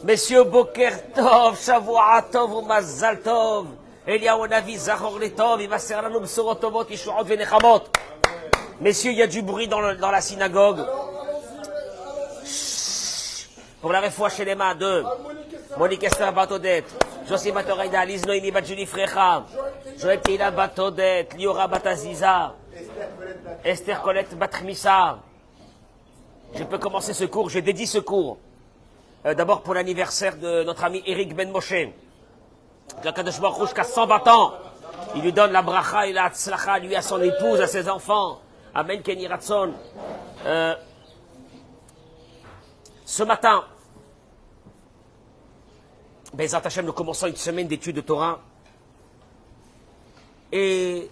Messieurs Boker Tov, Shavua Tov ou Mazal Tov, Eliyahu Navi, Zachor Letov, Imaser Lanu B'sorot Tovot, Yeshuot Venechamot. Messieurs, il y a du bruit dans la synagogue. Pour la refoua chez les mains de Monique Esther Batodet, Josie Batoraïda, Liz Noémie Badjuli Frecha, Joël Teila Batodet, Liora Bataziza, Esther Colette Batrimissa. Je peux commencer ce cours, je dédie ce cours. D'abord pour l'anniversaire de notre ami Eric Ben Moshe. Qu'Akadosh Baruch Hu, jusqu'à 120 ans, il lui donne la bracha et la tzlacha, lui, à son épouse, à ses enfants. Amen, Kenny Ratson. Ce matin, Bezrat Hashem, nous commençons une semaine d'études de Torah. Et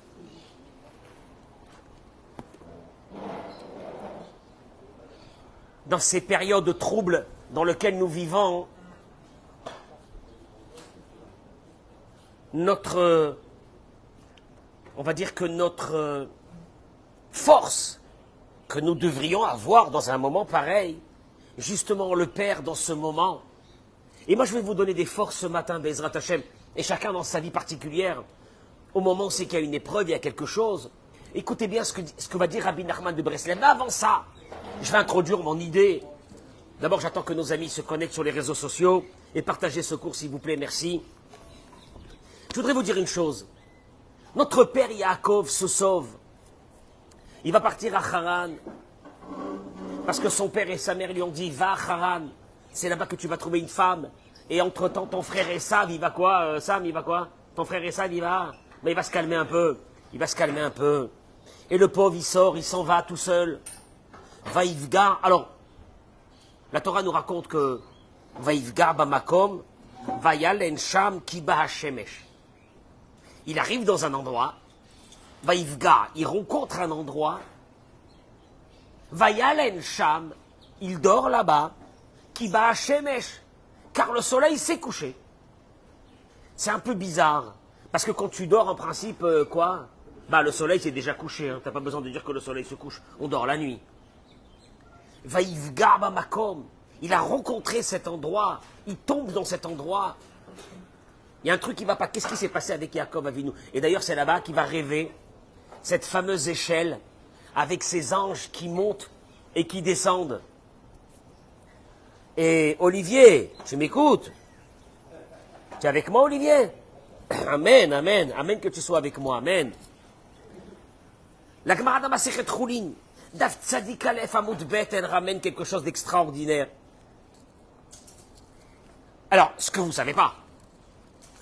dans ces périodes de troubles dans lesquelles nous vivons, on va dire que notre force que nous devrions avoir dans un moment pareil, justement on le perd dans ce moment. Et moi je vais vous donner des forces ce matin, Bezrat Hashem, et chacun dans sa vie particulière, au moment où c'est qu'il y a une épreuve, il y a quelque chose. Écoutez bien ce que va dire Rabbi Nachman de Breslev. Mais avant ça, je vais introduire mon idée. D'abord, j'attends que nos amis se connectent sur les réseaux sociaux et partagez ce cours, s'il vous plaît, merci. Je voudrais vous dire une chose. Notre père Yaakov se sauve. Il va partir à Haran. Parce que son père et sa mère lui ont dit, va à Haran. C'est là-bas que tu vas trouver une femme. Et entre-temps, ton frère Esav, il va quoi Sam, il va quoi? Ton frère Esav, il va? Mais il va se calmer un peu. Il va se calmer un peu. Et le pauvre, il sort, il s'en va tout seul. Vaïvga. Alors, la Torah nous raconte que Vaïvga bamakom, vayalen sham kiba hashemesh. Il arrive dans un endroit, Vaïvga, il rencontre un endroit, vayalen sham, il dort là-bas, kiba hashemesh, car le soleil s'est couché. C'est un peu bizarre, parce que quand tu dors, en principe, quoi? Bah, le soleil s'est déjà couché, hein. T'as pas besoin de dire que le soleil se couche, on dort la nuit. Vaïvga bamakom, il a rencontré cet endroit, il tombe dans cet endroit. Il y a un truc qui ne va pas. Qu'est-ce qui s'est passé avec Yaakov Avinu? Et d'ailleurs, c'est là-bas qu'il va rêver cette fameuse échelle avec ces anges qui montent et qui descendent. Et Olivier, tu m'écoutes? Tu es avec moi, Olivier? Amen, amen, amen que tu sois avec moi, amen. La Gemara dans Masechet Chulin, Daf Tzadik Aleph Amud Bet, elle ramène quelque chose d'extraordinaire. Alors, ce que vous ne savez pas,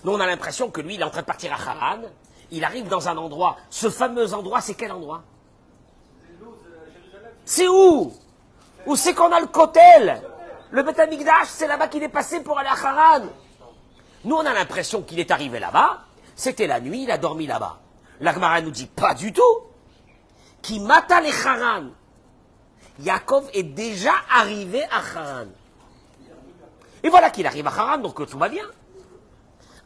nous on a l'impression que lui, il est en train de partir à Haran, il arrive dans un endroit, ce fameux endroit, c'est quel endroit? C'est où? Où c'est qu'on a le Kotel? Le Beth Amikdash, c'est là-bas qu'il est passé pour aller à Haran. Nous on a l'impression qu'il est arrivé là-bas, c'était la nuit, il a dormi là-bas. La Gemara nous dit pas du tout. Qui mata les Haran. Yaakov est déjà arrivé à Haran. Et voilà qu'il arrive à Haran, donc tout va bien.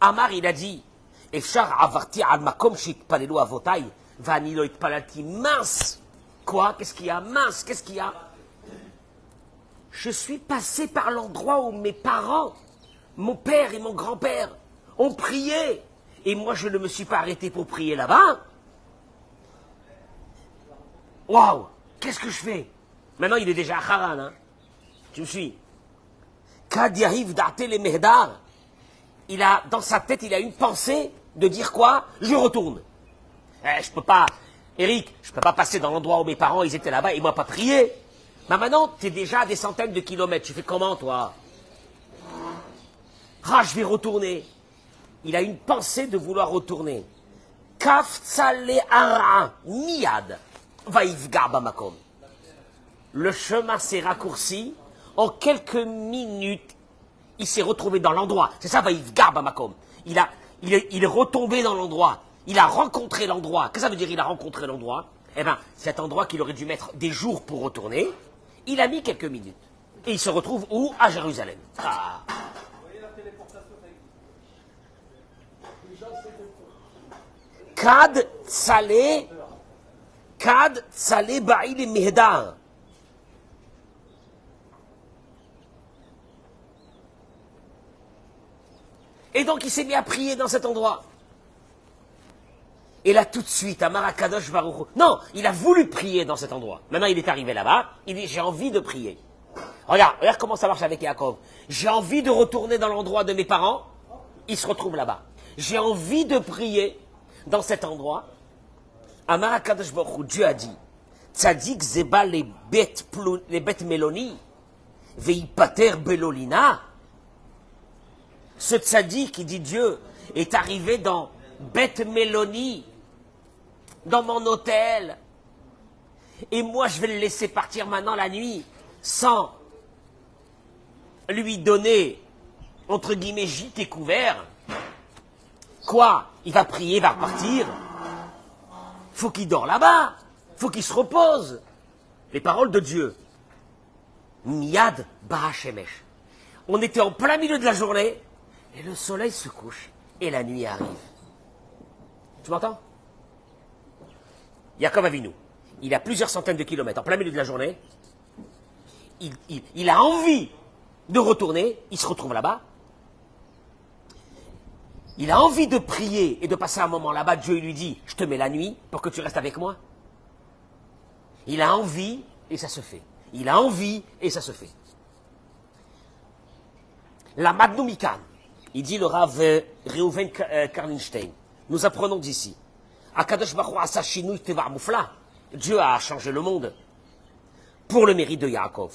Amar, il a dit, Efshar avarti al makom shitpalelu avotai, vani lo itpalalti. Mince. Quoi? Qu'est-ce qu'il y a? Mince, qu'est-ce qu'il y a? Je suis passé par l'endroit où mes parents, mon père et mon grand-père, ont prié. Et moi, je ne me suis pas arrêté pour prier là-bas. Waouh, qu'est-ce que je fais? Maintenant, il est déjà à Haran, hein. Tu me suis? Kad yariv da'ate le mehdar. Il a, dans sa tête, il a une pensée de dire quoi? Je retourne. Je peux pas, Eric, je peux pas passer dans l'endroit où mes parents, ils étaient là-bas et moi pas prier. Mais maintenant, tu es déjà à des centaines de kilomètres. Tu fais comment, toi? Ah, je vais retourner. Il a une pensée de vouloir retourner. Kaf tzale ara, miyad. Vaïvga bamakom. Le chemin s'est raccourci. En quelques minutes, il s'est retrouvé dans l'endroit. C'est ça, Vaïvga bamakom. Il est retombé dans l'endroit. Il a rencontré l'endroit. Qu'est-ce que ça veut dire, il a rencontré l'endroit? Eh bien, cet endroit qu'il aurait dû mettre des jours pour retourner, il a mis quelques minutes. Et il se retrouve où? À Jérusalem. Ah. Kad tzale ba'il mehdar. Et donc il s'est mis à prier dans cet endroit. Et là tout de suite, Amar HaKadosh Baruch Hu. Non, il a voulu prier dans cet endroit. Maintenant il est arrivé là-bas, il dit j'ai envie de prier. Regarde comment ça marche avec Yaakov. J'ai envie de retourner dans l'endroit de mes parents, il se retrouve là-bas. J'ai envie de prier dans cet endroit. Amar HaKadosh Baruch Hu, Dieu a dit, Tzadik zeba les bêtes meloni, veipater belolina. Ce tzadik, qui dit Dieu, est arrivé dans Beth Méloni, dans mon hôtel. Et moi, je vais le laisser partir maintenant la nuit, sans lui donner, entre guillemets, gîte et couvert. Quoi? Il va prier, il va repartir. Faut qu'il dort là-bas. Faut qu'il se repose. Les paroles de Dieu. Miad Bahashemesh. On était en plein milieu de la journée, et le soleil se couche, et la nuit arrive. Tu m'entends? Yaakov Avinu, il a plusieurs centaines de kilomètres, en plein milieu de la journée. Il a envie de retourner, il se retrouve là-bas. Il a envie de prier et de passer un moment là-bas. Dieu lui dit, je te mets la nuit pour que tu restes avec moi. Il a envie et ça se fait. Il a envie et ça se fait. La Madnoumikan, il dit le Rav Reuven Karlinstein. Nous apprenons d'ici. Akadosh Baruch Hu asa shinui tevar mufla. Dieu a changé le monde pour le mérite de Yaakov,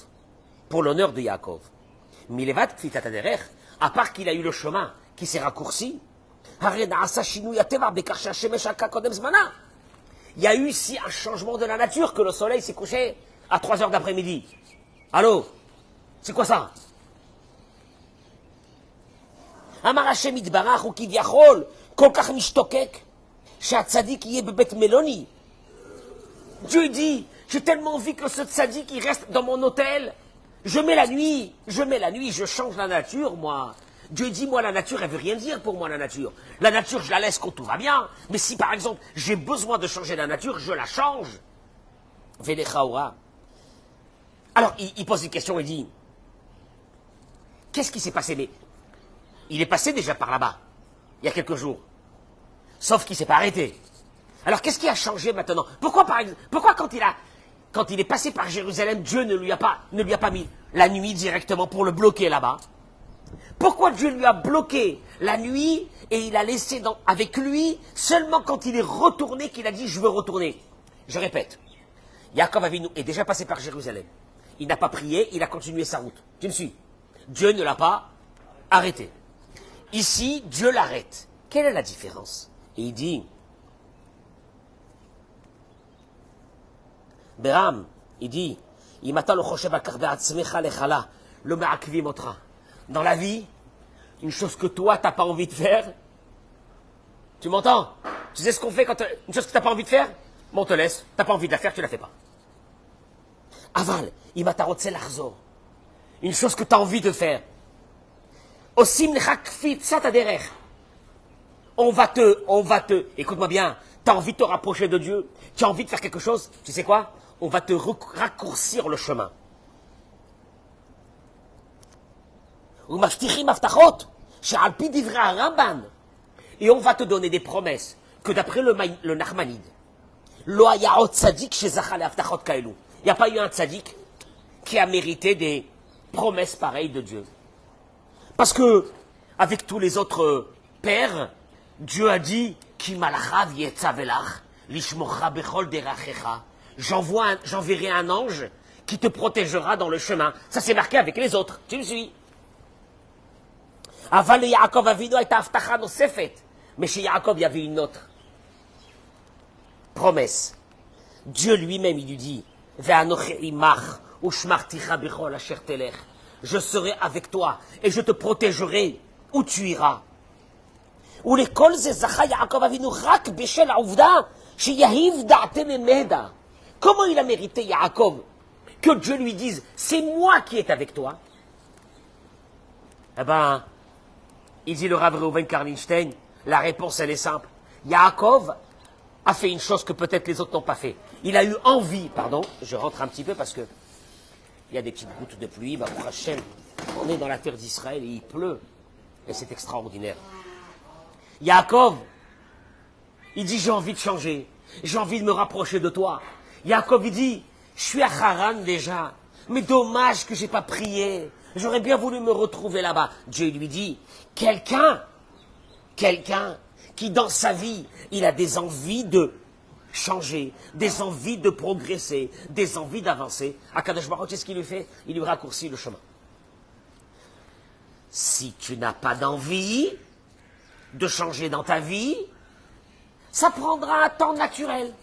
pour l'honneur de Yaakov. Milevat kfitat haderech, à part qu'il a eu le chemin qui s'est raccourci. Il y a eu ici un changement de la nature, que le soleil s'est couché à 3 heures d'après-midi. Allô? C'est quoi ça? Amar Hashem yitbarach hu kivyachol kol kach mishtokek shehatzadik yeh bebet meloni. Dieu dit, j'ai tellement envie que ce tzadik il reste dans mon hôtel. Je mets la nuit, je change la nature, moi. Dieu dit, moi, la nature, elle veut rien dire pour moi, la nature. La nature, je la laisse quand tout va bien. Mais si, par exemple, j'ai besoin de changer la nature, je la change. Velechaora. Alors, il pose une question, il dit, qu'est-ce qui s'est passé? Mais il est passé déjà par là-bas, il y a quelques jours. Sauf qu'il ne s'est pas arrêté. Alors, qu'est-ce qui a changé maintenant? Pourquoi quand il est passé par Jérusalem, Dieu ne lui a pas mis la nuit directement pour le bloquer là-bas? Pourquoi Dieu lui a bloqué la nuit et il a laissé avec lui seulement quand il est retourné qu'il a dit je veux retourner? Je répète, Yaakov Avinu est déjà passé par Jérusalem. Il n'a pas prié, il a continué sa route. Tu me suis? Dieu ne l'a pas arrêté. Ici, Dieu l'arrête. Quelle est la différence? Et il dit, Beram, il dit, dans la vie, une chose que toi, tu n'as pas envie de faire, tu m'entends? Tu sais ce qu'on fait quand une chose que tu n'as pas envie de faire? Bon, on te laisse, tu n'as pas envie de la faire, tu ne la fais pas. Aval, une chose que tu as envie de faire. On va te, écoute-moi bien, tu as envie de te rapprocher de Dieu, tu as envie de faire quelque chose, tu sais quoi? On va te raccourcir le chemin. Et on va te donner des promesses que d'après le Nachmanide, il n'y a pas eu un tzaddik qui a mérité des promesses pareilles de Dieu. Parce que, avec tous les autres pères, Dieu a dit, j'enverrai un ange qui te protégera dans le chemin. Ça s'est marqué avec les autres. Tu me suis? Aval Yaakov Avinu a été aftacha nosefet. Mais chez Yaakov, il y avait une autre promesse. Dieu lui-même, il lui dit, je serai avec toi et je te protégerai où tu iras. Comment il a mérité Yaakov que Dieu lui dise, c'est moi qui est avec toi? Eh ben, il dit le Rav Reuven Karlinstein, la réponse elle est simple. Yaakov a fait une chose que peut-être les autres n'ont pas fait. Il a eu envie, pardon, je rentre un petit peu parce que il y a des petites gouttes de pluie, Baruch Hashem, on est dans la terre d'Israël et il pleut. Et c'est extraordinaire. Yaakov, il dit, j'ai envie de changer. J'ai envie de me rapprocher de toi. Yaakov, il dit, je suis à Haran déjà. Mais dommage que j'ai pas prié. J'aurais bien voulu me retrouver là-bas. Dieu lui dit, quelqu'un qui dans sa vie, il a des envies de changer, des envies de progresser, des envies d'avancer. Akadosh Baruch Hu, qu'est-ce qu'il lui fait? Il lui raccourcit le chemin. Si tu n'as pas d'envie de changer dans ta vie, ça prendra un temps naturel.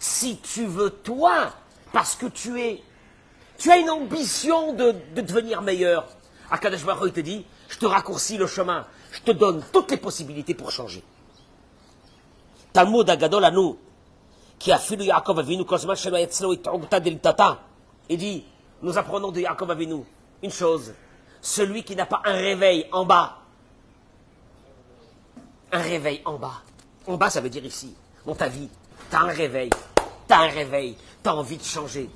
Si tu veux, toi, parce que tu as une ambition de devenir meilleur, Akadosh Baruch Hu, il te dit, je te raccourcis le chemin, je te donne toutes les possibilités pour changer. Talmud Agadol Anu, qui a fait le Yaakov Avinu, il dit, nous apprenons de Yaakov Avinu une chose, celui qui n'a pas un réveil en bas. Un réveil en bas. En bas, ça veut dire ici, dans ta vie. Tu as un réveil, tu as envie de changer.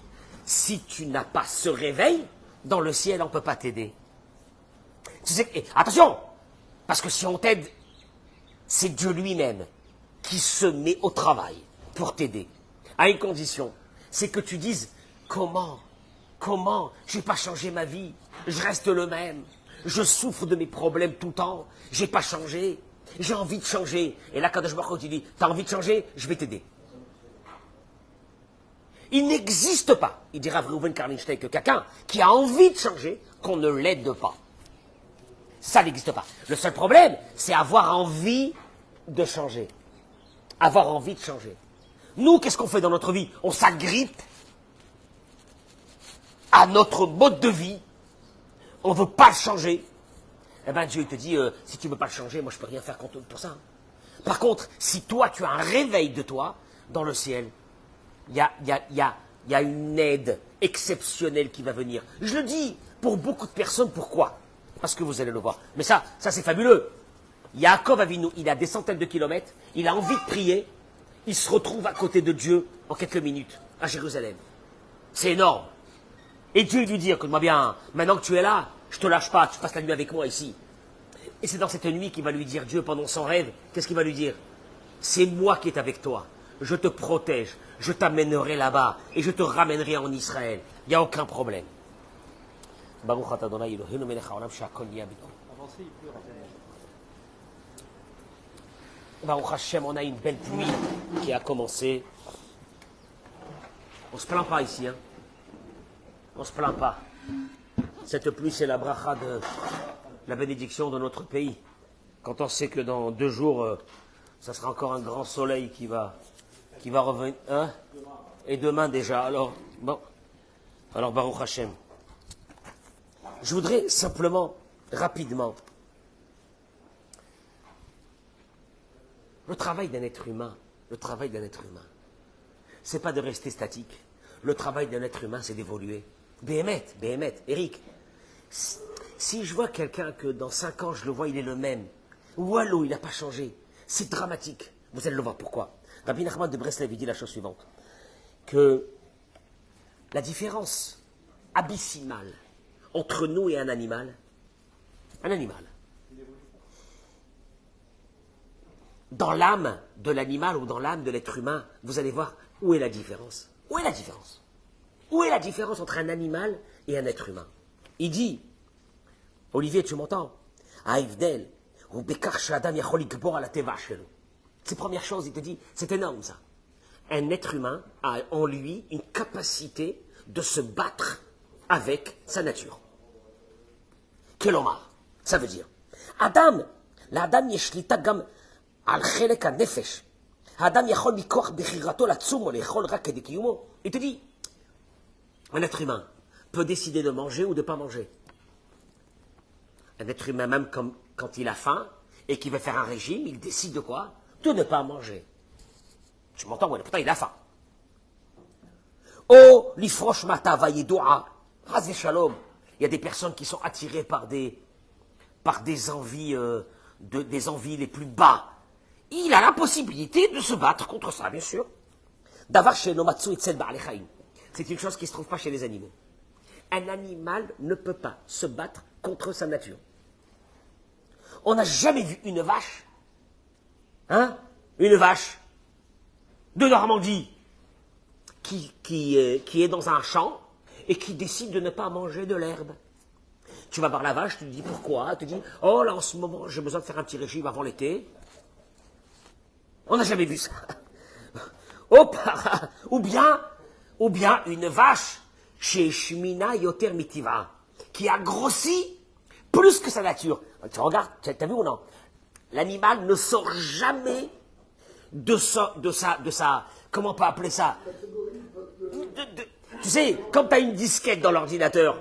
Si tu n'as pas ce réveil, dans le ciel, on ne peut pas t'aider. Tu sais, et attention, parce que si on t'aide, c'est Dieu lui-même qui se met au travail pour t'aider. À une condition, c'est que tu dises, comment, je n'ai pas changé ma vie, je reste le même, je souffre de mes problèmes tout le temps, je n'ai pas changé, j'ai envie de changer. Et là, Kadosh Baruch Hu, tu dis, tu as envie de changer, je vais t'aider. Il n'existe pas, il dira Reuven Karlinstein, que quelqu'un qui a envie de changer, qu'on ne l'aide pas. Ça n'existe pas. Le seul problème, c'est avoir envie de changer. Avoir envie de changer. Nous, qu'est-ce qu'on fait dans notre vie? On s'agrippe à notre mode de vie. On ne veut pas le changer. Eh bien, Dieu te dit, si tu ne veux pas le changer, moi je ne peux rien faire contre pour ça. Par contre, si toi, tu as un réveil de toi, dans le ciel, il y a une aide exceptionnelle qui va venir. Je le dis pour beaucoup de personnes, pourquoi? Parce que vous allez le voir. Mais ça c'est fabuleux. Yaakov Avinu, il a des centaines de kilomètres, il a envie de prier, il se retrouve à côté de Dieu en quelques minutes, à Jérusalem. C'est énorme. Et Dieu lui dit, écoute-moi bien, maintenant que tu es là, je te lâche pas, tu passes la nuit avec moi ici. Et c'est dans cette nuit qu'il va lui dire, Dieu, pendant son rêve, qu'est-ce qu'il va lui dire? C'est moi qui est avec toi, je te protège, je t'amènerai là-bas, et je te ramènerai en Israël. Il n'y a aucun problème. Baruch atah Adonai Eloheinu melech haolam she'akol nהיה b'doro. Baruch Hashem, on a une belle pluie qui a commencé. On ne se plaint pas ici, hein. On ne se plaint pas. Cette pluie, c'est la bracha de la bénédiction de notre pays. Quand on sait que dans 2 jours, ça sera encore un grand soleil qui va revenir. Hein? Et demain déjà. Alors, bon. Alors, Baruch Hashem. Je voudrais simplement, rapidement, le travail d'un être humain, c'est pas de rester statique. Le travail d'un être humain, c'est d'évoluer. Béhémet, Eric, si je vois quelqu'un que dans 5 ans, je le vois, il est le même, ou allô, il n'a pas changé, c'est dramatique. Vous allez le voir pourquoi. Rabbi Nachman de Breslev dit la chose suivante, que la différence abyssimale entre nous et un animal, dans l'âme de l'animal ou dans l'âme de l'être humain, vous allez voir où est la différence. Où est la différence? Où est la différence entre un animal et un être humain? Il dit, Olivier, tu m'entends? Aïvdel, ou Bekar Shadam Yacholik Bor à la Teva Shelo. C'est la première chose, il te dit, c'est énorme ça. Un être humain a en lui une capacité de se battre avec sa nature. Kelomar, ça veut dire, Adam, l'Adam yeshlita gam al chelek ha-nefesh. Adam yachol mikoach bechirato l'atzum o lechol rak kedei kiyumo. Il te dit, un être humain peut décider de manger ou de ne pas manger. Un être humain, même quand il a faim et qu'il veut faire un régime, il décide de quoi? De ne pas manger. Tu m'entends? Ouais, pourtant il a faim. Oh, l'ifrosh mata vayedoa, ras shalom. Il y a des personnes qui sont attirées par des envies, des envies les plus bas. Il a la possibilité de se battre contre ça, bien sûr. Davar shenomatsu etzel ba'alechaim. C'est une chose qui ne se trouve pas chez les animaux. Un animal ne peut pas se battre contre sa nature. On n'a jamais vu une vache, hein, une vache de Normandie qui est dans un champ et qui décide de ne pas manger de l'herbe. Tu vas voir la vache, tu te dis pourquoi, tu te dis, oh là en ce moment j'ai besoin de faire un petit régime avant l'été. On n'a jamais vu ça. Ou bien une vache chez Shmina Yoter Mitiva, qui a grossi plus que sa nature. Tu regardes, t'as vu ou non? L'animal ne sort jamais de sa, comment on peut appeler ça? Tu sais, quand tu as une disquette dans l'ordinateur,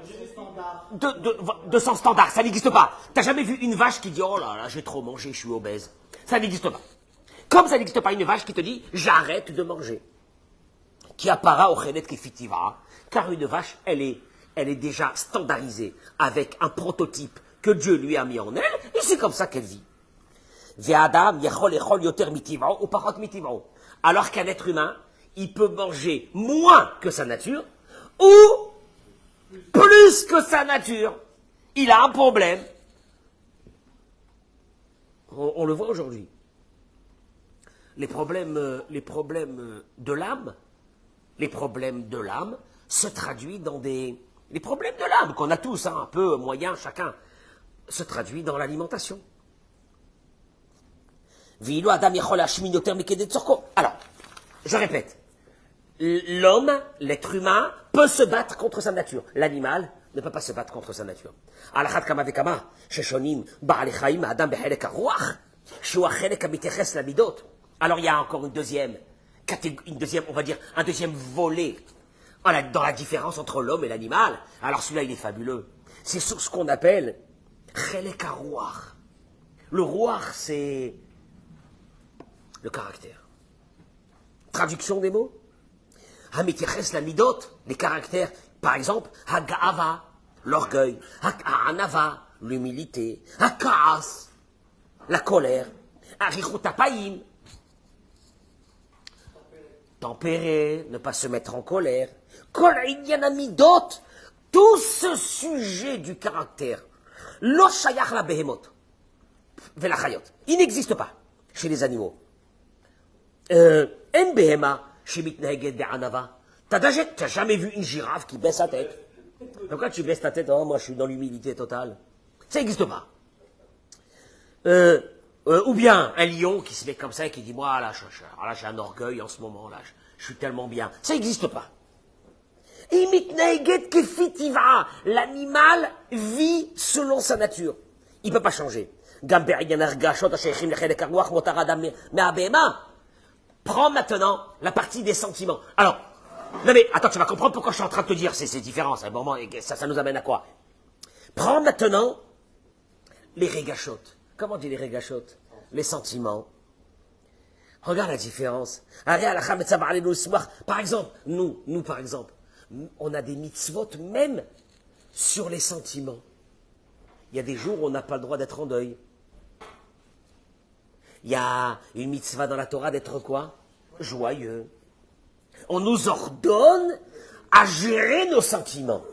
de son standard, ça n'existe pas. T'as jamais vu une vache qui dit, oh là là, j'ai trop mangé, je suis obèse. Ça n'existe pas. Comme ça n'existe pas une vache qui te dit, j'arrête de manger. Qui appara au chenet kefitiva, car une vache, elle est déjà standardisée avec un prototype que Dieu lui a mis en elle, et c'est comme ça qu'elle vit. Alors qu'un être humain, il peut manger moins que sa nature, ou plus que sa nature. Il a un problème. On le voit aujourd'hui. Les problèmes de l'âme, se traduisent dans des... Les problèmes de l'âme qu'on a tous, hein, un peu moyen chacun, se traduit dans l'alimentation. Alors, je répète, l'homme, l'être humain, peut se battre contre sa nature. L'animal ne peut pas se battre contre sa nature. Alors il y a encore une deuxième, on va dire, un deuxième volet dans la différence entre l'homme et l'animal. Alors celui-là, il est fabuleux. C'est sur ce qu'on appelle chelek haruach. Le ruach, c'est le caractère. Traduction des mots. Hamitiches la midot, les caractères. Par exemple, haga'ava, l'orgueil. Ha'anava, l'humilité. Ha'ka'as, la colère. Ha'richutapayim, tempérer, ne pas se mettre en colère. Kol inyan midot, tout ce sujet du caractère. Lo shayach la behemot, velachayot. Il n'existe pas chez les animaux. En behema, chez mitneheged be'anava. T'as jamais vu une girafe qui baisse sa tête? Pourquoi tu baisses ta tête? Oh, moi je suis dans l'humilité totale. Ça n'existe pas. Ou bien un lion qui se met comme ça et qui dit, moi là j'ai un orgueil en ce moment, là je suis tellement bien. Ça n'existe pas. L'animal vit selon sa nature. Il ne peut pas changer. Prends maintenant la partie des sentiments. Alors, non mais attends, tu vas comprendre pourquoi je suis en train de te dire c'est différent. C'est un moment, ça nous amène à quoi? Prends maintenant les régachotes. Comment on dit les régachotes? Les sentiments. Regarde la différence. Par exemple, nous par exemple, on a des mitzvot même sur les sentiments. Il y a des jours où on n'a pas le droit d'être en deuil. Il y a une mitzvah dans la Torah d'être quoi? Joyeux. On nous ordonne à gérer nos sentiments.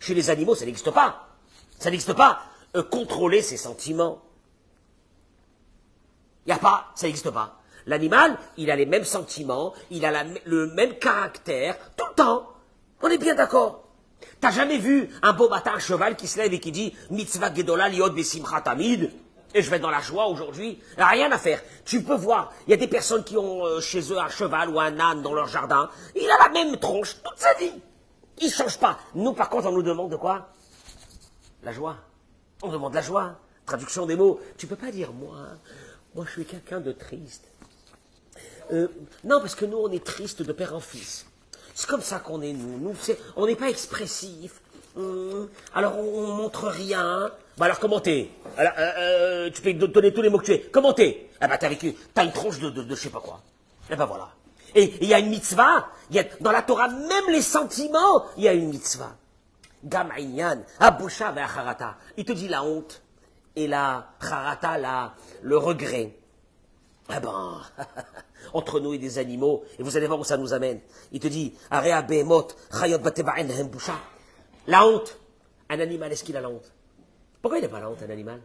Chez les animaux, ça n'existe pas. Ça n'existe pas. Contrôler ses sentiments. Il n'y a pas, ça n'existe pas. L'animal, il a les mêmes sentiments, il a le même caractère, tout le temps. On est bien d'accord. T'as jamais vu un beau matin un cheval qui se lève et qui dit « Mitzvah gedola liot besimcha tamid » et je vais dans la joie aujourd'hui. Il n'y a rien à faire. Tu peux voir, il y a des personnes qui ont chez eux un cheval ou un âne dans leur jardin. Il a la même tronche toute sa vie. Il ne change pas. Nous, par contre, on nous demande de quoi? La joie. On demande la joie. Traduction des mots. Tu peux pas dire moi je suis quelqu'un de triste. Non, parce que nous, on est triste de père en fils. C'est comme ça qu'on est, nous. On n'est pas expressif. Alors, on montre rien. Bah alors, comment t'es? Tu peux donner tous les mots que tu es. Comment t'es? Ah bah, t'as une tronche de je sais pas quoi. Et ben voilà. Et il y a une mitzvah. Dans la Torah, même les sentiments, il y a une mitzvah. Gam Aïnyan, Abusha ve'acharata. Il te dit la honte et la charata, le regret. Eh ben, entre nous et des animaux, et vous allez voir où ça nous amène. Il te dit, Area Behemot, Chayot Bateva'en Hem Busha. La honte. Un animal, est-ce qu'il a la honte? Pourquoi il n'a pas la honte, un animal?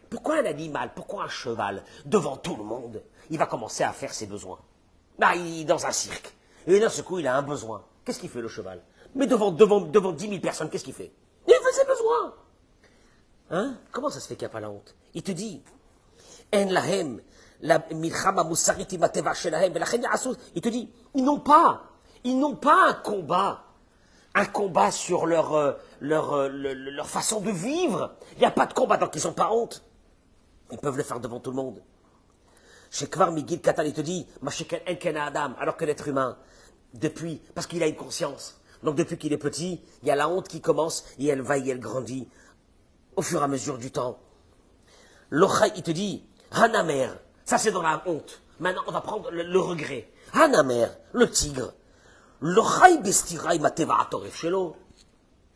Pourquoi un animal, pourquoi un cheval, devant tout le monde, il va commencer à faire ses besoins? Bah, il est dans un cirque. Et d'un seul coup, il a un besoin. Qu'est-ce qu'il fait, le cheval? Mais devant 10 000 personnes, qu'est-ce qu'il fait? Il fait ses besoins. Hein? Comment ça se fait qu'il n'y a pas la honte? Il te dit, En lahem, la milchama musarit imateva shelahem, il te dit, ils n'ont pas un combat sur leur façon de vivre. Il n'y a pas de combat, donc ils n'ont pas honte. Ils peuvent le faire devant tout le monde. Chez Kvar Migil Katan, il te dit, Adam, alors que l'être humain, parce qu'il a une conscience. Donc depuis qu'il est petit, il y a la honte qui commence et elle va et elle grandit au fur et à mesure du temps. L'Ochai, il te dit, Hanamer, ça c'est dans la honte. Maintenant, on va prendre le regret. Hanamer, le tigre. L'Ochai bestirai mateva atoref shelo.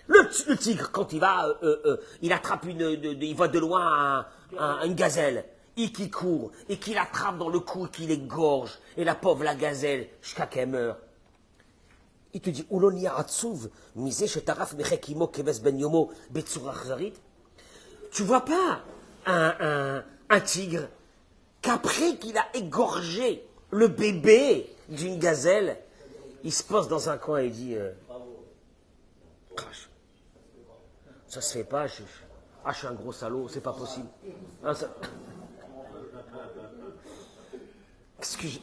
Le tigre, quand il va, il attrape il voit de loin une gazelle, et qui court, et qui l'attrape dans le cou, et qui l'égorge, et la pauvre, la gazelle, jusqu'à qu'elle meurt. Il te dit, Ulonia atsuv, misé shetaraf mechekimo keves ben yomo, betsura chazarit. Tu vois pas un tigre qu'après qu'il a égorgé le bébé d'une gazelle, il se pose dans un coin et dit, crache. Ça se fait pas, je suis un gros salaud, c'est pas possible. Hein, ça...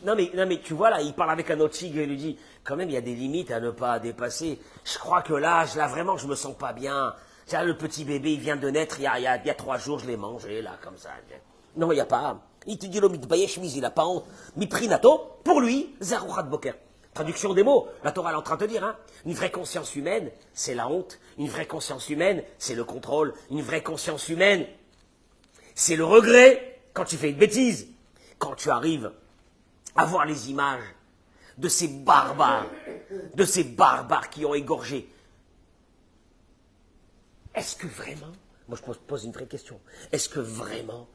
Non mais tu vois là, il parle avec un autre tigre et lui dit, quand même il y a des limites à ne pas dépasser. Je crois que là vraiment je me sens pas bien. Tiens, le petit bébé il vient de naître il y a 3 jours, je l'ai mangé là comme ça. Non il n'y a pas. Il te dit le mitbayesh mis, il n'a pas honte. Miprinato, pour lui, zarouchat boker. Traduction des mots, la Torah est en train de te dire, hein. Une vraie conscience humaine, c'est la honte. Une vraie conscience humaine, c'est le contrôle. Une vraie conscience humaine, c'est le regret quand tu fais une bêtise. Quand tu arrives à voir les images de ces barbares qui ont égorgé. Est-ce que vraiment, moi je pose une vraie question, est-ce que vraiment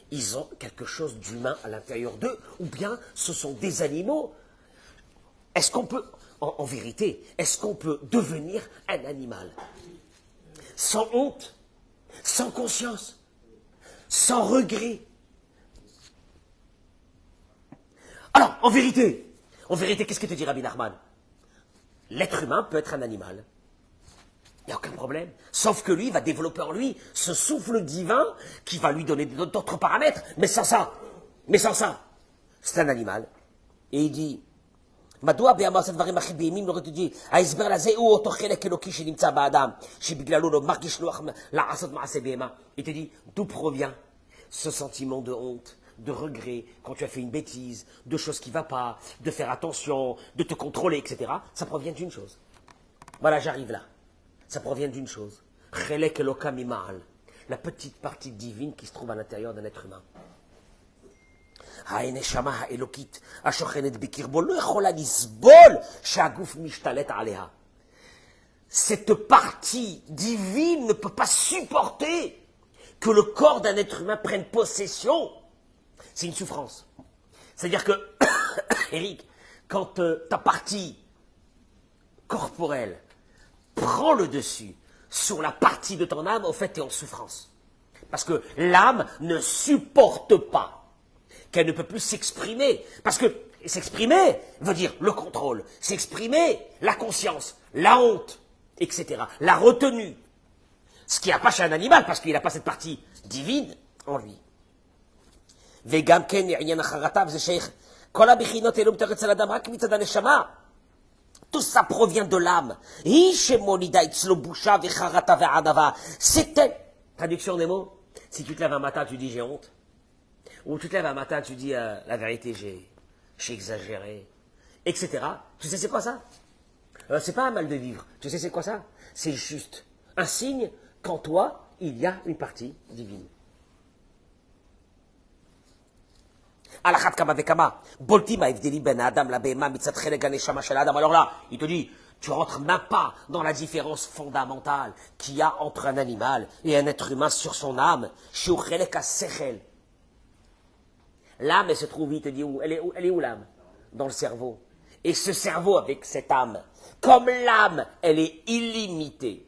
ils ont quelque chose d'humain à l'intérieur d'eux, ou bien ce sont des animaux? Est-ce qu'on peut, en vérité, est-ce qu'on peut devenir un animal sans honte, sans conscience, sans regret? Alors, en vérité, qu'est-ce que te dit Rabbi Nachman? L'être humain peut être un animal. Il n'y a aucun problème. Sauf que lui va développer en lui ce souffle divin qui va lui donner d'autres paramètres. Mais sans ça, c'est un animal. Et il dit, מדוע בימוס הדברים הכי בהימים לא תדעי, ההסבר לזה הוא אותו חלק אלוקי שנמצא באדם, שבגללו לא מרגיש נוח לעשות מעשה בהמה. Il te dit, d'où provient ce sentiment de honte, de regret, quand tu as fait une bêtise, de choses qui ne vont pas, de faire attention, de te contrôler, etc. Ça provient d'une chose. Voilà, j'arrive là. Ça provient d'une chose. Chelek Eloka Mima'al, la petite partie divine qui se trouve à l'intérieur d'un être humain. הנשמה האלוקית השוכנת בקרבו לא יכולה לסבול שהגוף משתלט עליה. Cette partie divine ne peut pas supporter que le corps d'un être humain prenne possession. C'est une souffrance. C'est-à-dire que, Eric, quand ta partie corporelle prend le dessus sur la partie de ton âme, au fait, tu es en souffrance. Parce que l'âme ne supporte pas qu'elle ne peut plus s'exprimer. Parce que s'exprimer veut dire le contrôle, s'exprimer la conscience, la honte, etc. La retenue. Ce qui n'a pas chez un animal, parce qu'il n'a pas cette partie divine en lui. וגם כן עניין החרטה, וזה שייך, כל הבחינות האלו מתוך אצל אדם רק מצד הנשמה. Tout ça provient de l'âme. היא שמולידה אצלו בושה וחרטה וענווה. C'est elle. Traduction des mots. Si tu te lèves un matin, tu dis j'ai honte. Ou tu te lèves un matin, tu dis la vérité, j'ai exagéré, etc. Tu sais c'est quoi ça? C'est pas un mal de vivre. Tu sais c'est quoi ça? C'est juste un signe qu'en toi, il y a une partie divine. Alors là, il te dit, tu rentres même pas dans la différence fondamentale qu'il y a entre un animal et un être humain sur son âme. L'âme, elle se trouve, il te dit où? Elle est où l'âme? Dans le cerveau. Et ce cerveau avec cette âme, comme l'âme, elle est illimitée.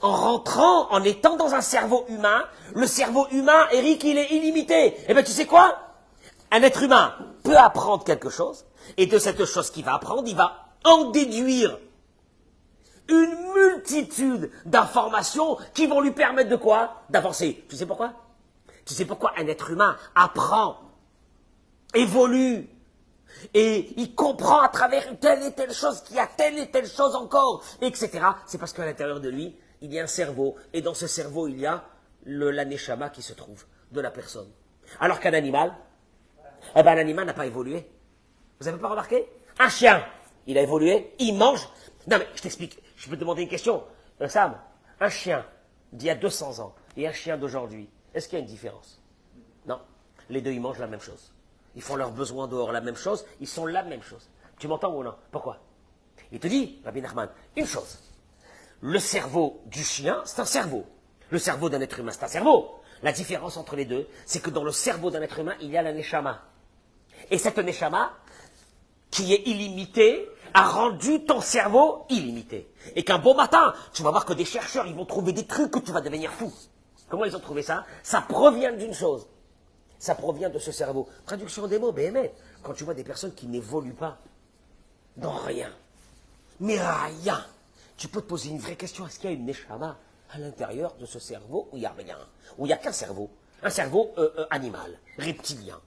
En rentrant, en étant dans un cerveau humain, le cerveau humain, Eric, il est illimité. Eh bien, tu sais quoi? Un être humain peut apprendre quelque chose, et de cette chose qu'il va apprendre, il va en déduire une multitude d'informations qui vont lui permettre de quoi? D'avancer. Tu sais pourquoi? Tu sais pourquoi un être humain apprend, évolue, et il comprend à travers telle et telle chose qu'il y a telle et telle chose encore, etc. C'est parce qu'à l'intérieur de lui, il y a un cerveau, et dans ce cerveau, il y a la neshama qui se trouve de la personne. Alors qu'un animal, eh ben, un animal n'a pas évolué. Vous n'avez pas remarqué? Un chien, il a évolué, il mange. Non mais, je t'explique, je peux te demander une question. Sam, un chien d'il y a 200 ans et un chien d'aujourd'hui, est-ce qu'il y a une différence? Non. Les deux, ils mangent la même chose. Ils font leurs besoins dehors la même chose, ils sont la même chose. Tu m'entends ou non? Pourquoi? Il te dit, Rabbi Nachman, une chose. Le cerveau du chien, c'est un cerveau. Le cerveau d'un être humain, c'est un cerveau. La différence entre les deux, c'est que dans le cerveau d'un être humain, il y a la neshama. Et cette neshama, qui est illimitée, a rendu ton cerveau illimité. Et qu'un beau matin, tu vas voir que des chercheurs, ils vont trouver des trucs que tu vas devenir fou. Comment ils ont trouvé ça? Ça provient d'une chose. Ça provient de ce cerveau. Traduction des mots, BMF. Quand tu vois des personnes qui n'évoluent pas dans rien, mais rien, tu peux te poser une vraie question. Est-ce qu'il y a une neshama à l'intérieur de ce cerveau où il n'y a rien? Où il n'y a qu'un cerveau? Un cerveau animal, reptilien.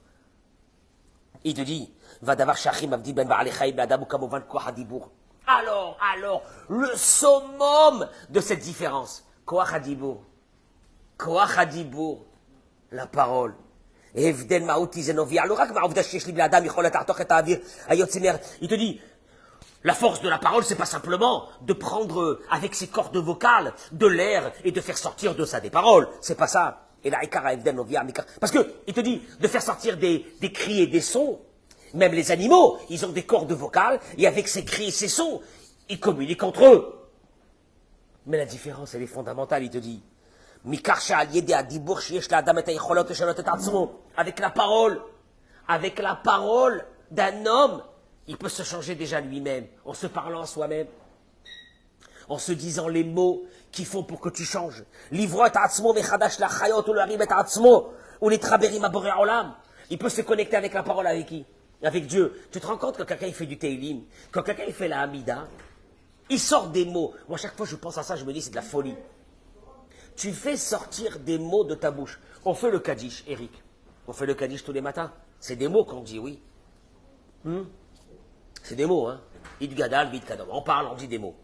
Il te dit, va d'avoir shachim avdi ben ba'alechaim l'adam kamovan koach hadibour. Alors, le summum de cette différence, koach hadibour, la parole. Il te dit, la force de la parole, c'est pas simplement de prendre avec ses cordes vocales de l'air et de faire sortir de ça des paroles. C'est pas ça. Parce que, il te dit, de faire sortir des cris et des sons. Même les animaux, ils ont des cordes vocales, et avec ces cris et ces sons, ils communiquent entre eux. Mais la différence, elle est fondamentale, il te dit. Avec la parole d'un homme, il peut se changer déjà lui-même, en se parlant à soi-même, en se disant les mots qui font pour que tu changes. Il peut se connecter avec la parole, avec qui? Avec Dieu. Tu te rends compte que quelqu'un il fait du Teilim, quand quelqu'un il fait la Hamida, il sort des mots. Moi, chaque fois que je pense à ça, je me dis c'est de la folie. Tu fais sortir des mots de ta bouche. On fait le Kaddish, Eric. On fait le Kaddish tous les matins. C'est des mots qu'on dit, oui. C'est des mots, hein. Idgadal, Vidkadam. On parle, on dit des mots.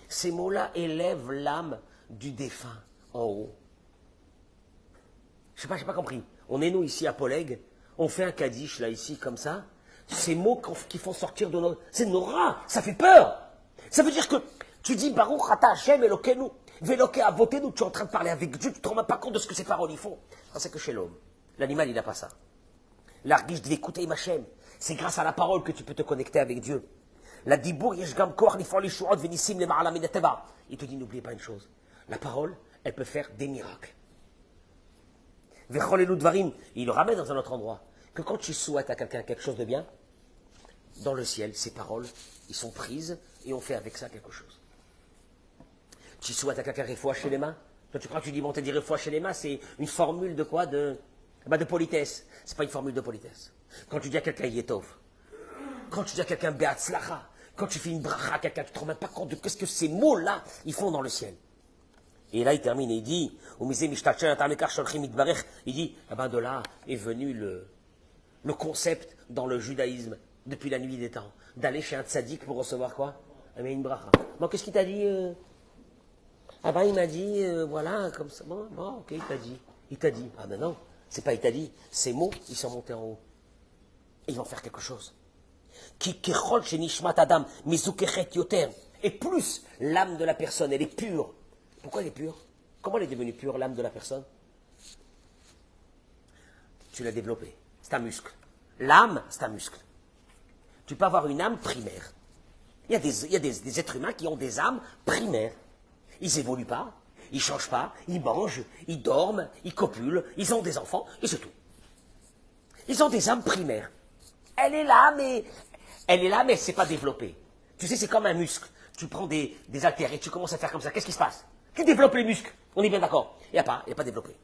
Ces mots-là élèvent l'âme du défunt en haut. Je sais pas compris. On est nous ici à Poleg, on fait un Kaddish là ici comme ça. Ces mots qui font sortir de nos... C'est Nora, ça fait peur. Ça veut dire que tu dis Baruch Ata Hashem Elokeinu, Veloke Avotenu, tu es en train de parler avec Dieu, tu ne te rends même pas compte de ce que ces paroles y font. C'est que chez l'homme, l'animal il n'a pas ça. L'arguiche de écouter Hashem, c'est grâce à la parole que tu peux te connecter avec Dieu. La dibour yeshgam koach nifon lishuot venissim le ma'ala min hateva. Il te dit n'oubliez pas une chose, la parole, elle peut faire des miracles. Vechol elu dvarim, il le ramène dans un autre endroit, que quand tu souhaites à quelqu'un quelque chose de bien, dans le ciel, ces paroles, ils sont prises et on fait avec ça quelque chose. Tu souhaites à quelqu'un refoua chez les mains. Toi, tu crois que tu dis, bon, t'as dit refoua chez les mains, c'est une formule de quoi? De politesse. C'est pas une formule de politesse. Quand tu dis à quelqu'un yetov, quand tu dis à quelqu'un beatzlacha, quand tu fais une bracha à quelqu'un, tu ne te rends même pas compte de ce que ces mots-là, ils font dans le ciel. Et là, il termine et il dit, il dit, eh ben de là est venu le concept dans le judaïsme, depuis la nuit des temps, d'aller chez un tzaddik pour recevoir quoi? Une bracha. Bon, qu'est-ce qu'il t'a dit? Ah ben, il m'a dit, voilà, comme ça. Bon, ok, il t'a dit. Il t'a dit. Ah ben non, c'est pas il t'a dit. Ces mots, ils sont montés en haut. Et ils vont faire quelque chose. Et plus l'âme de la personne, elle est pure. Pourquoi elle est pure? Comment elle est devenue pure, l'âme de la personne? Tu l'as développée. C'est un muscle. L'âme, c'est un muscle. Tu peux avoir une âme primaire. Il y a des êtres humains qui ont des âmes primaires. Ils n'évoluent pas. Ils ne changent pas, ils mangent, ils dorment, ils copulent, ils ont des enfants, et c'est tout. Ils ont des âmes primaires. Elle est là, mais elle ne s'est pas développée. Tu sais, c'est comme un muscle. Tu prends des haltères et tu commences à faire comme ça. Qu'est-ce qui se passe? Tu développes les muscles. On est bien d'accord. Il n'y a pas développé.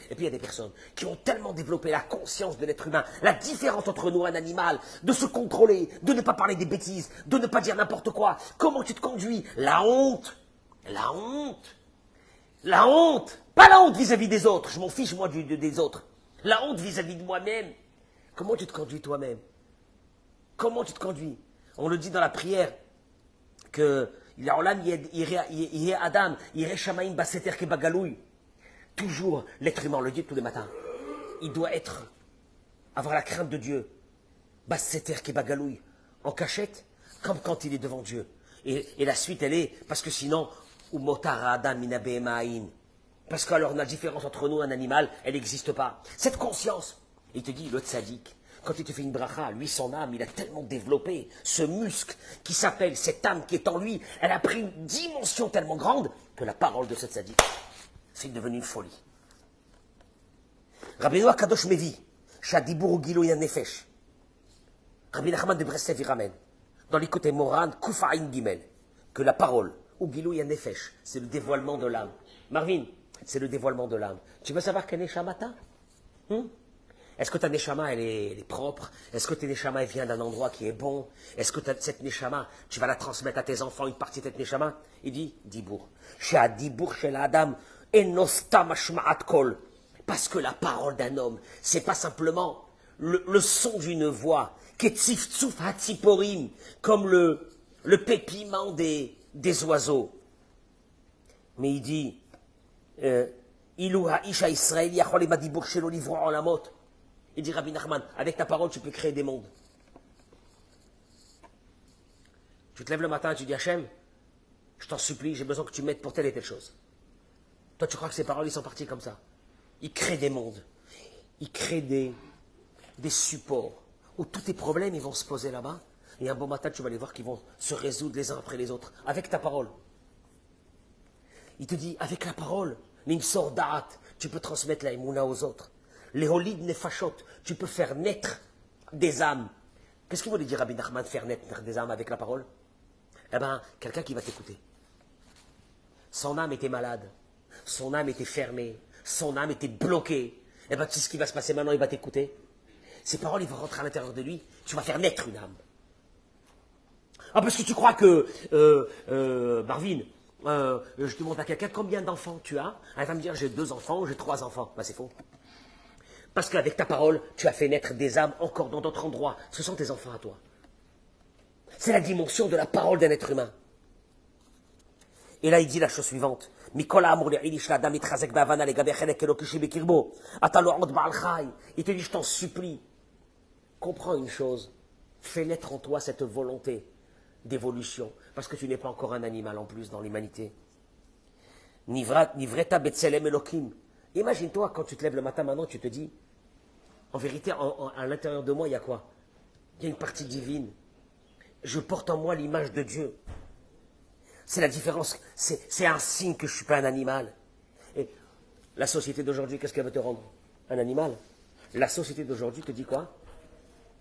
Et puis il y a des personnes qui ont tellement développé la conscience de l'être humain, la différence entre nous et un animal, de se contrôler, de ne pas parler des bêtises, de ne pas dire n'importe quoi. Comment tu te conduis? La honte. La honte. La honte. Pas la honte vis-à-vis des autres. Je m'en fiche, moi, des autres. La honte vis-à-vis de moi-même. Comment tu te conduis toi-même? Comment tu te conduis? On le dit dans la prière que Adam, Shamaim Baseter Kebagaloui. Toujours, l'être humain, on le dit tous les matins, il doit avoir la crainte de Dieu. Baseter Kebagaloui, en cachette, comme quand il est devant Dieu. Et la suite, elle est, parce que sinon, Umotara Adam Minabehemaïn. Parce qu'alors la différence entre nous et un animal, elle n'existe pas. Cette conscience, il te dit, le tzaddik, quand il te fait une bracha, lui, son âme, il a tellement développé ce muscle qui s'appelle cette âme qui est en lui, elle a pris une dimension tellement grande que la parole de ce tzaddik, c'est devenu une folie. Rabbeinu Kadosh Mevi, Shadibur Giloy Nefesh. Rabbi Nachman de Breslev il ramène, dans l'écoute Moran, Kufaïn Gimel, que la parole, ou Giloy Nefesh, c'est le dévoilement de l'âme. Marvin, c'est le dévoilement de l'âme. Tu veux savoir quel neshama t'as? Est-ce que ta neshama, elle est propre? Est-ce que ta neshama, elle vient d'un endroit qui est bon? Est-ce que cette neshama, tu vas la transmettre à tes enfants, une partie de cette neshama? Il dit, Dibour. Chez Dibour, chez l'Adam, Enosta mashma'at kol. Parce que la parole d'un homme, c'est pas simplement le son d'une voix, ketzif tsuf hatziporim, comme le pépiment des oiseaux. Mais il dit, Ilou ha'isha Israël yachol ema dibour shelo livro olamot. Il dit Rabbi Nachman, avec ta parole, tu peux créer des mondes. Tu te lèves le matin et tu dis Hachem, je t'en supplie, j'ai besoin que tu m'aides pour telle et telle chose. Toi, tu crois que ces paroles, ils sont partis comme ça? Ils créent des mondes. Ils créent des supports où tous tes problèmes, ils vont se poser là-bas. Et un bon matin, tu vas les voir qu'ils vont se résoudre les uns après les autres. Avec ta parole. Il te dit, avec la parole, l'imsor da'at, tu peux transmettre la émouna aux autres. Les holid nefashot, tu peux faire naître des âmes. Qu'est-ce qu'il voulait dire Rabbi Nachman, faire naître des âmes avec la parole? Eh bien, quelqu'un qui va t'écouter. Son âme était malade, son âme était fermée, son âme était bloquée. Eh bien, tu sais ce qui va se passer maintenant, il va t'écouter. Ces paroles, ils vont rentrer à l'intérieur de lui, tu vas faire naître une âme. Ah, parce que tu crois que, Marvin, je demande à quelqu'un combien d'enfants tu as. Elle va me dire j'ai 2 enfants ou j'ai 3 enfants. Ben, c'est faux. Parce qu'avec ta parole, tu as fait naître des âmes encore dans d'autres endroits. Ce sont tes enfants à toi. C'est la dimension de la parole d'un être humain. Et là, il dit la chose suivante. Il te dit, je t'en supplie, comprends une chose. Fais naître en toi cette volonté d'évolution. Parce que tu n'es pas encore un animal en plus dans l'humanité. Nivreta betzelem elokim. Imagine-toi, quand tu te lèves le matin maintenant, tu te dis, en vérité, à l'intérieur de moi, il y a quoi? Il y a une partie divine. Je porte en moi l'image de Dieu. C'est la différence. C'est un signe que je ne suis pas un animal. Et la société d'aujourd'hui, qu'est-ce qu'elle veut te rendre? Un animal. La société d'aujourd'hui te dit quoi?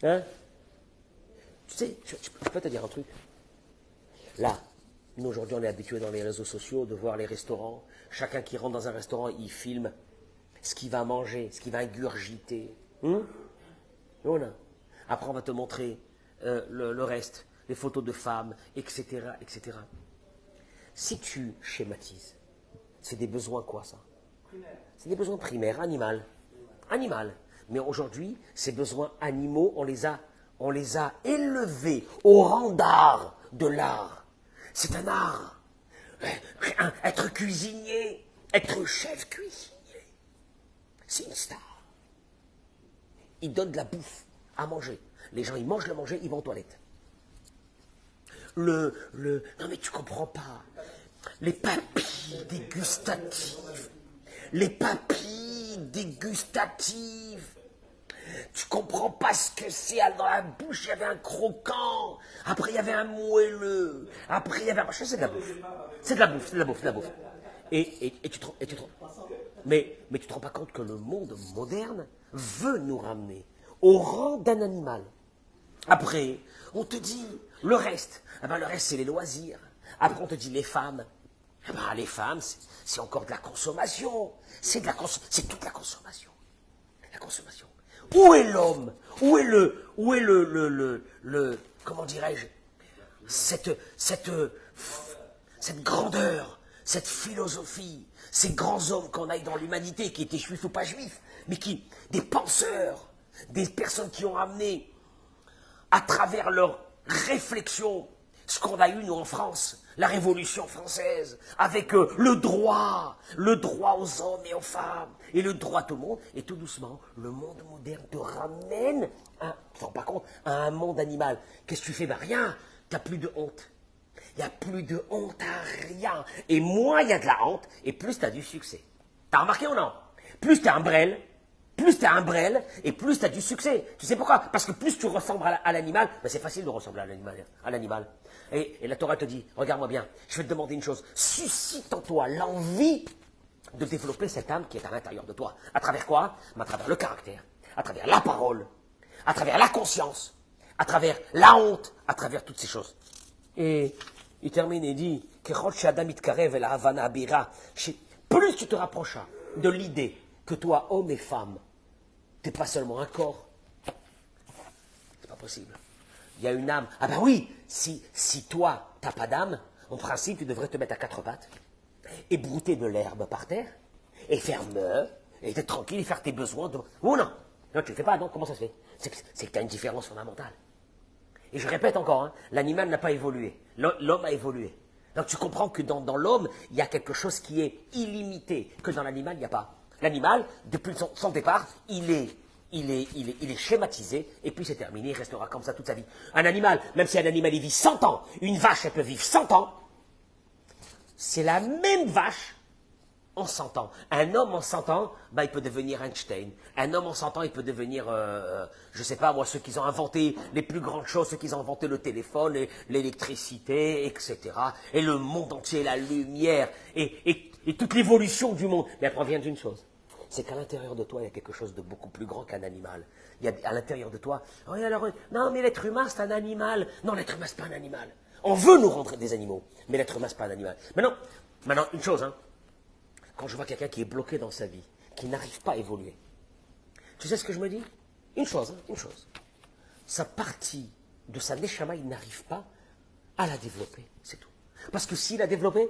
Hein? Tu sais, je peux te dire un truc. Là, nous aujourd'hui, on est habitués dans les réseaux sociaux de voir les restaurants. Chacun qui rentre dans un restaurant, il filme ce qu'il va manger, ce qu'il va ingurgiter. Voilà. Après, on va te montrer le reste, les photos de femmes, etc., etc. Si tu schématises, c'est des besoins quoi ça? C'est des besoins primaires, animal. Mais aujourd'hui, ces besoins animaux, on les a élevés au rang d'art, de l'art. C'est un art. Être cuisinier, être chef cuisinier, c'est une star. Il donne de la bouffe à manger. Les gens, ils mangent le manger, ils vont aux toilettes. Non mais tu comprends pas. Les papilles dégustatives. Tu comprends pas ce que c'est. Dans la bouche, il y avait un croquant. Après, il y avait un moelleux. Après, il y avait un machin. C'est de la bouffe. C'est de la bouffe. Et tu te mais tu te rends pas compte que le monde moderne veut nous ramener au rang d'un animal. Après, on te dit le reste. Eh ben, le reste, c'est les loisirs. Après, on te dit les femmes. Eh ben, les femmes, c'est encore de la consommation. C'est toute la consommation. La consommation. Où est l'homme? Où est comment dirais-je, cette grandeur, cette philosophie, ces grands hommes qu'on a dans l'humanité, qui étaient juifs ou pas juifs, mais des penseurs, des personnes qui ont amené à travers leur réflexion, ce qu'on a eu nous en France, la Révolution française, avec le droit aux hommes et aux femmes, et le droit à tout le monde, et tout doucement, le monde moderne te ramène, tu ne te rends pas compte, à un monde animal. Qu'est-ce que tu fais? Ben rien, tu n'as plus de honte. Il n'y a plus de honte à rien. Et moins il y a de la honte, et plus tu as du succès. T'as remarqué ou non? Plus tu es un brel, et plus tu as du succès. Tu sais pourquoi? Parce que plus tu ressembles à l'animal, ben c'est facile de ressembler à l'animal. Et la Torah te dit, regarde-moi bien, je vais te demander une chose, suscite en toi l'envie de développer cette âme qui est à l'intérieur de toi. À travers quoi? À travers le caractère, à travers la parole, à travers la conscience, à travers la honte, à travers toutes ces choses. Et il termine et dit, plus tu te rapprochas de l'idée que toi, homme et femme, tu n'es pas seulement un corps, c'est pas possible. Il y a une âme. Ah ben oui, si toi, tu n'as pas d'âme, en principe, tu devrais te mettre à quatre pattes et brouter de l'herbe par terre et faire meuh, et être tranquille et faire tes besoins. Ou non, non, tu ne le fais pas, non, comment ça se fait? C'est que tu as une différence fondamentale. Et je répète encore, hein, l'animal n'a pas évolué, l'homme a évolué. Donc tu comprends que dans l'homme, il y a quelque chose qui est illimité, que dans l'animal, il n'y a pas. L'animal, depuis son départ, il est schématisé, et puis c'est terminé, il restera comme ça toute sa vie. Un animal, même si un animal il vit 100 ans, une vache, elle peut vivre 100 ans, c'est la même vache en 100 ans. Un homme en 100 ans, bah, il peut devenir Einstein. Un homme en 100 ans, il peut devenir, je ne sais pas moi, ceux qui ont inventé les plus grandes choses, ceux qui ont inventé le téléphone, l'électricité, etc. Et le monde entier, la lumière, et toute l'évolution du monde. Mais elle provient d'une chose. C'est qu'à l'intérieur de toi, il y a quelque chose de beaucoup plus grand qu'un animal. Il y a à l'intérieur de toi, oh, alors, non mais l'être humain c'est un animal. Non, l'être humain c'est pas un animal. On veut nous rendre des animaux, mais l'être humain c'est pas un animal. Maintenant, une chose, hein. Quand je vois quelqu'un qui est bloqué dans sa vie, qui n'arrive pas à évoluer, tu sais ce que je me dis? Une chose. Sa partie de sa neshama, il n'arrive pas à la développer, c'est tout. Parce que s'il a développé,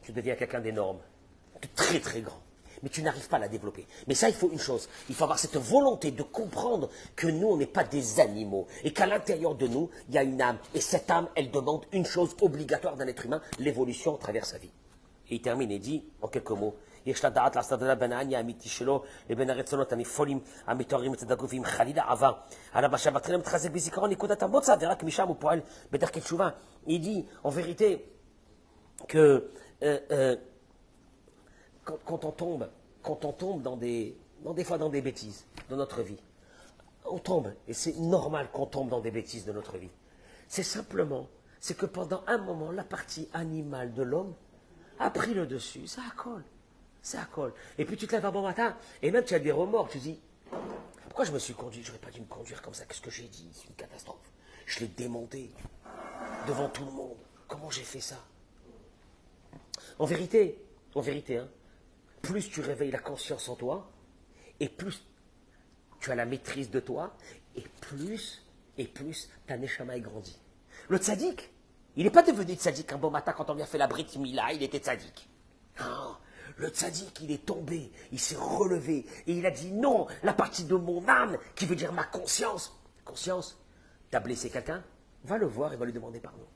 tu deviens quelqu'un d'énorme, de très très grand. Mais tu n'arrives pas à la développer. Mais ça, il faut une chose. Il faut avoir cette volonté de comprendre que nous, on n'est pas des animaux. Et qu'à l'intérieur de nous, il y a une âme. Et cette âme, elle demande une chose obligatoire d'un être humain, l'évolution à travers sa vie. Et il termine et dit, en quelques mots, יש לדעת לעשות את בין העני האמיתי שלו לבין הרצונות הנפולים המתוארים אצל הגוף עם חלילה עבר. עליו בשבתחילה מתחזק בזיכרון נקודת המוצא ורק משם הוא פועל בדרכי תשובה. Il dit, en vérité, que quand on tombe des fois dans des bêtises de notre vie, on tombe, et c'est normal qu'on tombe dans des bêtises de notre vie. C'est que pendant un moment, la partie animale de l'homme a pris le dessus, ça colle. Et puis tu te lèves un bon matin, et même tu as des remords, tu te dis, pourquoi je me suis conduit, j'aurais pas dû me conduire comme ça, qu'est-ce que j'ai dit, c'est une catastrophe. Je l'ai démonté, devant tout le monde, comment j'ai fait ça? En vérité, hein, plus tu réveilles la conscience en toi, et plus tu as la maîtrise de toi, et plus ta neshama est grandie. Le tzaddik, il n'est pas devenu tzaddik un bon matin quand on lui a fait la brit mila, il était tzaddik. Non, le tzaddik, il est tombé, il s'est relevé, et il a dit non, la partie de mon âme, qui veut dire ma conscience. Conscience, t'as blessé quelqu'un, va le voir et va lui demander pardon.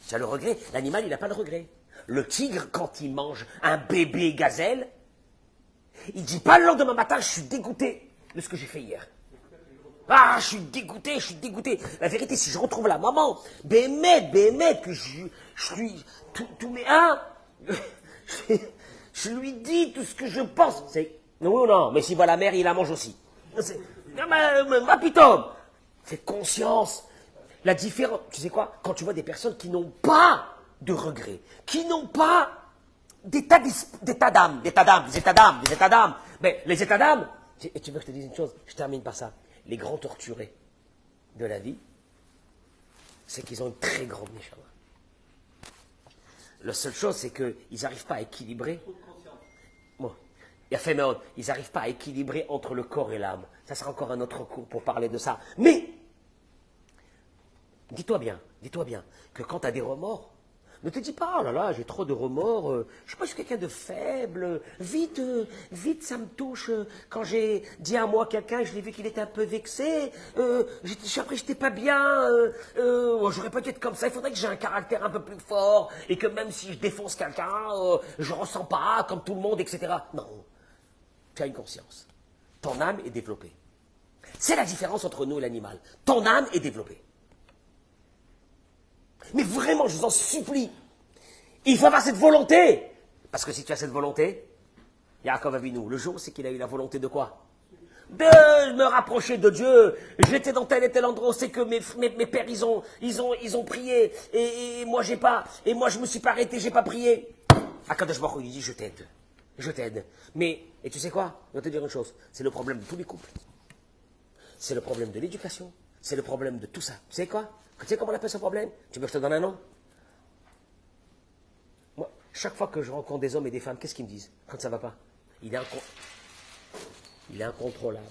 Tu as le regret, l'animal, il n'a pas de regret. Le tigre, quand il mange un bébé gazelle, il ne dit pas le lendemain matin, je suis dégoûté de ce que j'ai fait hier. Ah, je suis dégoûté. La vérité, si je retrouve la maman, bémet, que je lui, tous mes je lui dis tout ce que je pense. C'est, non, mais s'il voit la mère, il la mange aussi. Ma pitome. C'est conscience. La différence, tu sais quoi, quand tu vois des personnes qui n'ont pas de regret, qui n'ont pas d'état d'âme. Mais les états d'âme, et tu veux que je te dise une chose, je termine par ça. Les grands torturés de la vie, c'est qu'ils ont une très grande neshama. La seule chose, c'est qu'ils n'arrivent pas à équilibrer. Bon, il a fait mal. Ils n'arrivent pas à équilibrer entre le corps et l'âme. Ça sera encore un autre cours pour parler de ça. Mais, dis-toi bien, que quand tu as des remords, ne te dis pas, oh là là, j'ai trop de remords, je ne sais pas, je suis quelqu'un de faible, vite, ça me touche. Quand j'ai dit à moi quelqu'un, je l'ai vu qu'il était un peu vexé, après j'étais pas bien, j'aurais pas dû être comme ça, il faudrait que j'ai un caractère un peu plus fort, et que même si je défonce quelqu'un, je ressens pas comme tout le monde, etc. Non, tu as une conscience. Ton âme est développée. C'est la différence entre nous et l'animal. Ton âme est développée. Mais vraiment, je vous en supplie, il faut avoir cette volonté. Parce que si tu as cette volonté, Yaakov Avinu, le jour c'est qu'il a eu la volonté de quoi? De me rapprocher de Dieu. J'étais dans tel et tel endroit, c'est que mes pères, ils ont prié, et moi j'ai pas, et moi je me suis pas arrêté, j'ai pas prié. Akadosh Baruch Hu, il dit, je t'aide. Mais, et tu sais quoi? Je vais te dire une chose, c'est le problème de tous les couples. C'est le problème de l'éducation, c'est le problème de tout ça. Tu sais quoi? Tu sais comment on appelle ce problème? Tu veux que je te donne un nom? Moi, chaque fois que je rencontre des hommes et des femmes, qu'est-ce qu'ils me disent quand ça ne va pas? Il est incontrôlable.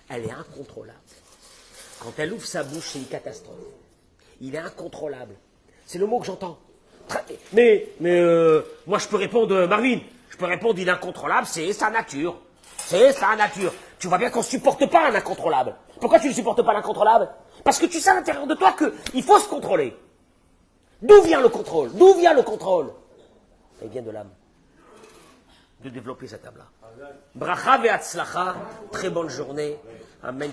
Elle est incontrôlable. Quand elle ouvre sa bouche, c'est une catastrophe. Il est incontrôlable. C'est le mot que j'entends. Mais moi je peux répondre, Marvin, il est incontrôlable, c'est sa nature. C'est sa nature. Tu vois bien qu'on ne supporte pas un incontrôlable. Pourquoi tu ne supportes pas l'incontrôlable? Parce que tu sais à l'intérieur de toi qu'il faut se contrôler. D'où vient le contrôle? Il vient de l'âme. De développer cette âme-là. Bracha ve'atzlacha, très bonne journée. Amen.